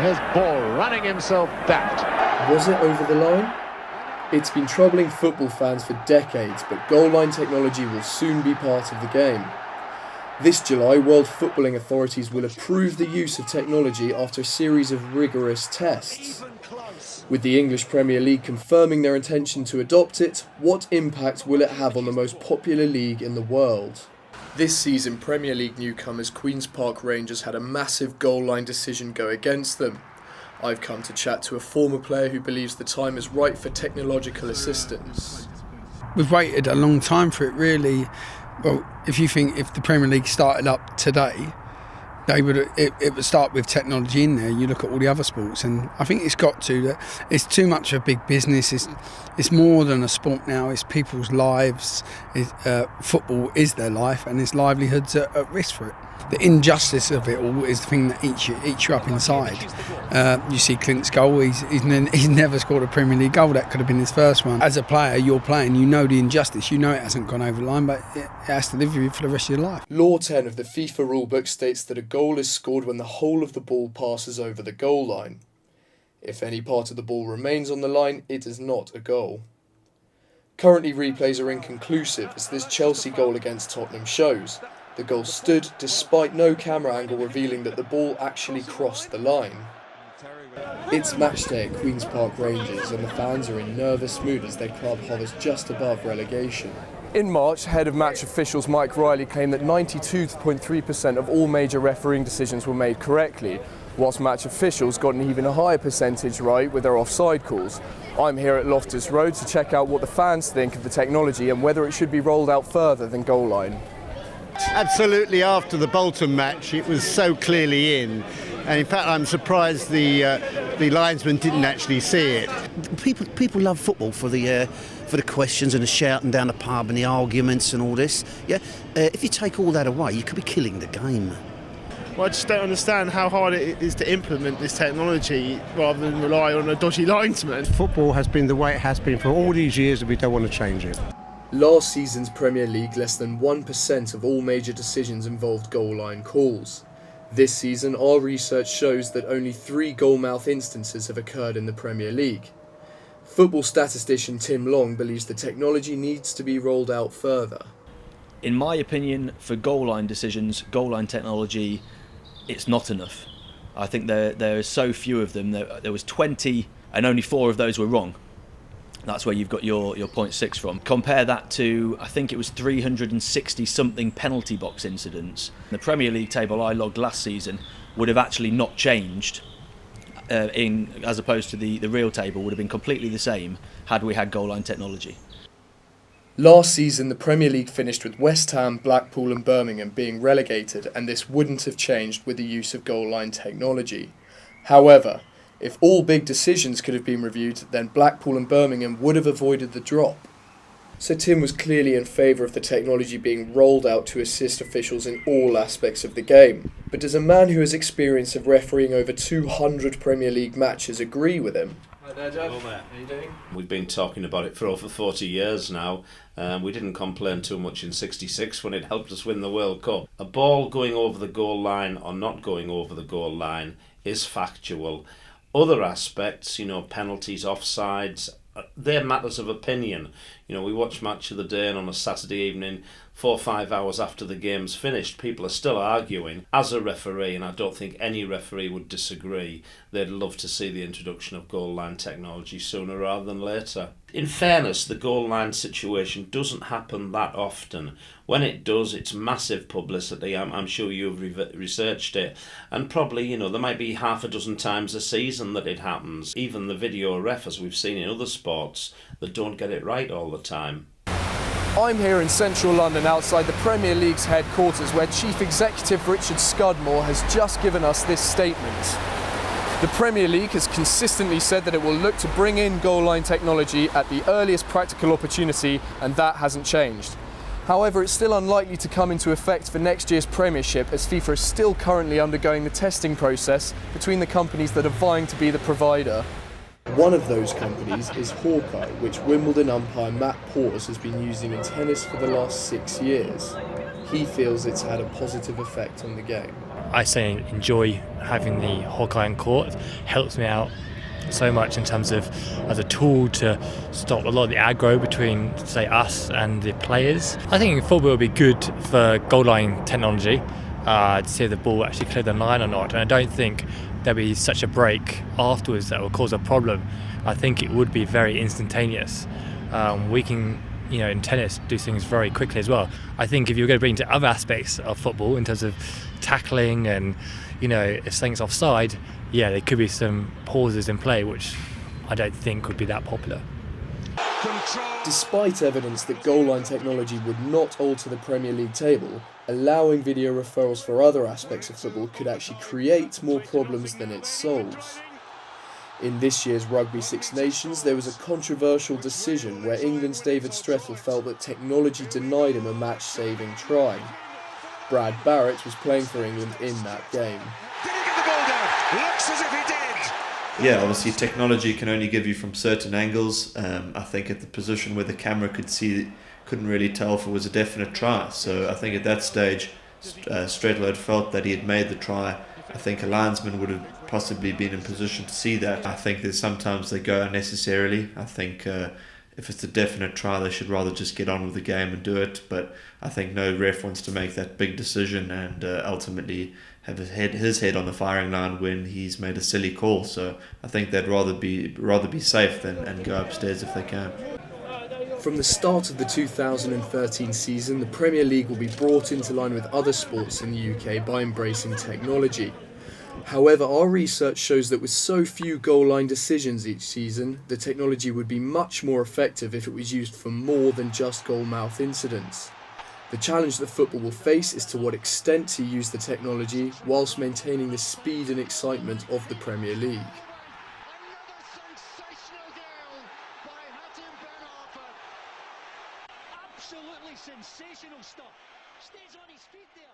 Here's Ball running himself daft. Was it over the line? It's been troubling football fans for decades, but goal line technology will soon be part of the game. This July, World Footballing Authorities will approve the use of technology after a series of rigorous tests. With the English Premier League confirming their intention to adopt it, what impact will it have on the most popular league in the world? This season, Premier League newcomers Queen's Park Rangers had a massive goal line decision go against them. I've come to chat to a former player who believes the time is right for technological assistance. We've waited a long time for it, really. Well, if the Premier League started up today, it would start with technology in there. You look at all the other sports, and I think it's got to. It's too much of a big business. It's more than a sport now. It's people's lives. Football is their life, and its livelihoods are at risk for it. The injustice of it all is the thing that eats you up inside. You see Clint's goal. He's never scored a Premier League goal. That could have been his first one. As a player, you're playing. You know the injustice. You know it hasn't gone over the line, but it has to live with you for the rest of your life. Law 10 of the FIFA rulebook states that a goal is scored when the whole of the ball passes over the goal line. If any part of the ball remains on the line, it is not a goal. Currently, replays are inconclusive, as this Chelsea goal against Tottenham shows. The goal stood despite no camera angle revealing that the ball actually crossed the line. It's match day at Queen's Park Rangers, and the fans are in nervous mood as their club hovers just above relegation. In March, head of match officials Mike Riley claimed that 92.3% of all major refereeing decisions were made correctly, whilst match officials got an even higher percentage right with their offside calls. I'm here at Loftus Road to check out what the fans think of the technology and whether it should be rolled out further than goal line. Absolutely, after the Bolton match, it was so clearly in. And in fact, I'm surprised the linesman didn't actually see it. People love football for the questions and the shouting down the pub and the arguments and all this. Yeah, if you take all that away, you could be killing the game. Well, I just don't understand how hard it is to implement this technology rather than rely on a dodgy linesman. Football has been the way it has been for all these years, and we don't want to change it. Last season's Premier League, less than 1% of all major decisions involved goal line calls. This season, our research shows that only 3 goal-mouth instances have occurred in the Premier League. Football statistician Tim Long believes the technology needs to be rolled out further. In my opinion, for goal line decisions, goal line technology, it's not enough. I think there are so few of them. There was 20 and only 4 of those were wrong. That's where you've got your 0.6 from. Compare that to, I think it was 360 something penalty box incidents. The Premier League table I logged last season would have actually not changed as opposed to the real table would have been completely the same had we had goal line technology. Last season, the Premier League finished with West Ham, Blackpool and Birmingham being relegated, and this wouldn't have changed with the use of goal line technology. However, if all big decisions could have been reviewed, then Blackpool and Birmingham would have avoided the drop. So Tim was clearly in favour of the technology being rolled out to assist officials in all aspects of the game. But does a man who has experience of refereeing over 200 Premier League matches agree with him? Hi there, Jeff. How are you doing? We've been talking about it for over 40 years now. We didn't complain too much in '66 when it helped us win the World Cup. A ball going over the goal line or not going over the goal line is factual. Other aspects, penalties, offsides, they're matters of opinion. We watch Match of the Day, and on a Saturday evening, 4 or 5 hours after the game's finished, people are still arguing. As a referee, and I don't think any referee would disagree, they'd love to see the introduction of goal line technology sooner rather than later. In fairness, the goal line situation doesn't happen that often. When it does, it's massive publicity. I'm sure you've researched it. And probably, there might be half a dozen times a season that it happens. Even the video ref, as we've seen in other sports, that don't get it right all the time. I'm here in central London outside the Premier League's headquarters where Chief Executive Richard Scudmore has just given us this statement. The Premier League has consistently said that it will look to bring in goal line technology at the earliest practical opportunity, and that hasn't changed. However, it's still unlikely to come into effect for next year's Premiership, as FIFA is still currently undergoing the testing process between the companies that are vying to be the provider. One of those companies is Hawkeye, which Wimbledon umpire Matt Porter has been using in tennis for the last 6 years. He feels it's had a positive effect on the game. I say enjoy having the Hawkeye on court. It helps me out so much in terms of as a tool to stop a lot of the aggro between, say, us and the players. I think football would be good for goal line technology to see if the ball actually cleared the line or not. And I don't think there'll be such a break afterwards that will cause a problem. I think it would be very instantaneous. We can, in tennis, do things very quickly as well. I think if you're going to bring into other aspects of football in terms of tackling and, if something's offside, there could be some pauses in play, which I don't think would be that popular. Despite evidence that goal line technology would not alter the Premier League table, allowing video referrals for other aspects of football could actually create more problems than it solves. In this year's Rugby Six Nations, there was a controversial decision where England's David Strethel felt that technology denied him a match-saving try. Brad Barrett was playing for England in that game. Did he get the ball down? Looks as if he did. Yeah, obviously technology can only give you from certain angles. I think at the position where the camera couldn't really tell if it was a definite try. So I think at that stage, Strethel had felt that he had made the try. I think a linesman would have possibly been in position to see that. I think that sometimes they go unnecessarily. I think if it's a definite try, they should rather just get on with the game and do it. But I think no ref wants to make that big decision and ultimately have his head on the firing line when he's made a silly call. So I think they'd rather be safe and go upstairs if they can. From the start of the 2013 season, the Premier League will be brought into line with other sports in the UK by embracing technology. However, our research shows that with so few goal line decisions each season, the technology would be much more effective if it was used for more than just goal mouth incidents. The challenge that football will face is to what extent to use the technology whilst maintaining the speed and excitement of the Premier League. Absolutely sensational stuff. Stays on his feet there.